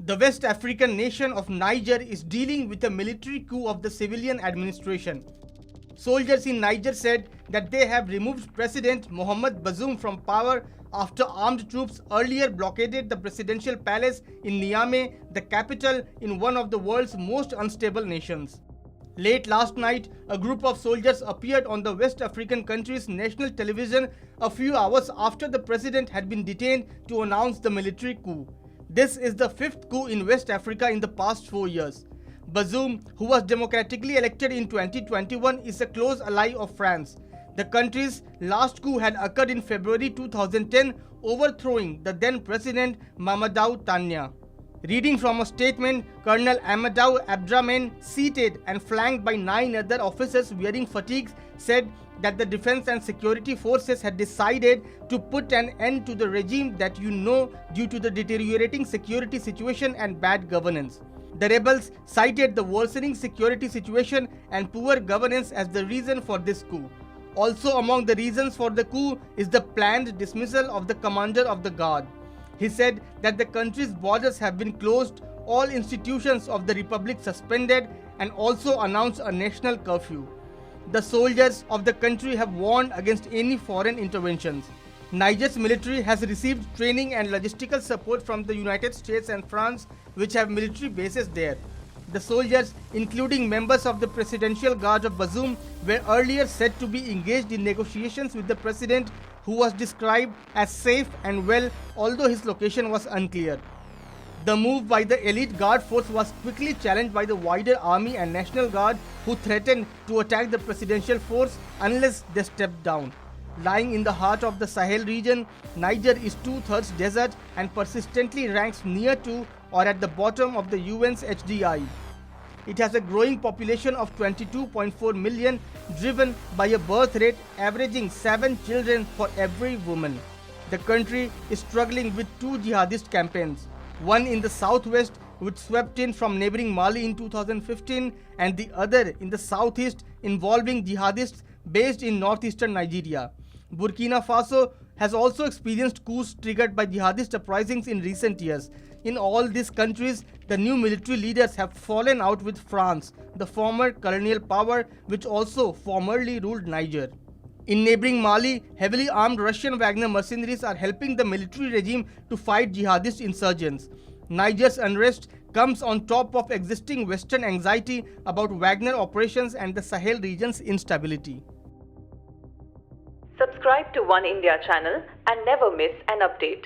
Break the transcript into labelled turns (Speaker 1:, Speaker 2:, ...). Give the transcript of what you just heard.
Speaker 1: The West African nation of Niger is dealing with a military coup of the civilian administration. Soldiers in Niger said that they have removed President Mohamed Bazoum from power after armed troops earlier blockaded the presidential palace in Niamey, the capital in one of the world's most unstable nations. Late last night, a group of soldiers appeared on the West African country's national television a few hours after the president had been detained to announce the military coup. This is the fifth coup in West Africa in the past 4 years. Bazoum, who was democratically elected in 2021, is a close ally of France. The country's last coup had occurred in February 2010, overthrowing the then president Mamadou Tandja. Reading from a statement, Colonel Amadou Abdramen, seated and flanked by 9 other officers wearing fatigues, said that the defense and security forces had decided to put an end to the regime that due to the deteriorating security situation and bad governance. The rebels cited the worsening security situation and poor governance as the reason for this coup. Also among the reasons for the coup is the planned dismissal of the commander of the guard. He said that the country's borders have been closed, all institutions of the republic suspended, and also announced a national curfew. The soldiers of the country have warned against any foreign interventions. Niger's military has received training and logistical support from the United States and France, which have military bases there. The soldiers, including members of the Presidential Guard of Bazoum, were earlier said to be engaged in negotiations with the president, who was described as safe and well, although his location was unclear. The move by the elite guard force was quickly challenged by the wider army and National Guard, who threatened to attack the presidential force unless they stepped down. Lying in the heart of the Sahel region, Niger is 2/3 desert and persistently ranks near to or at the bottom of the UN's HDI. It has a growing population of 22.4 million, driven by a birth rate averaging 7 children for every woman. The country is struggling with 2 jihadist campaigns, one in the southwest which swept in from neighboring Mali in 2015, and the other in the southeast involving jihadists based in northeastern Nigeria. Burkina Faso has also experienced coups triggered by jihadist uprisings in recent years. In all these countries, the new military leaders have fallen out with France, the former colonial power which also formerly ruled Niger. In neighboring Mali, heavily armed Russian Wagner mercenaries are helping the military regime to fight jihadist insurgents. Niger's unrest comes on top of existing Western anxiety about Wagner operations and the Sahel region's instability.
Speaker 2: Subscribe to Oneindia channel and never miss an update.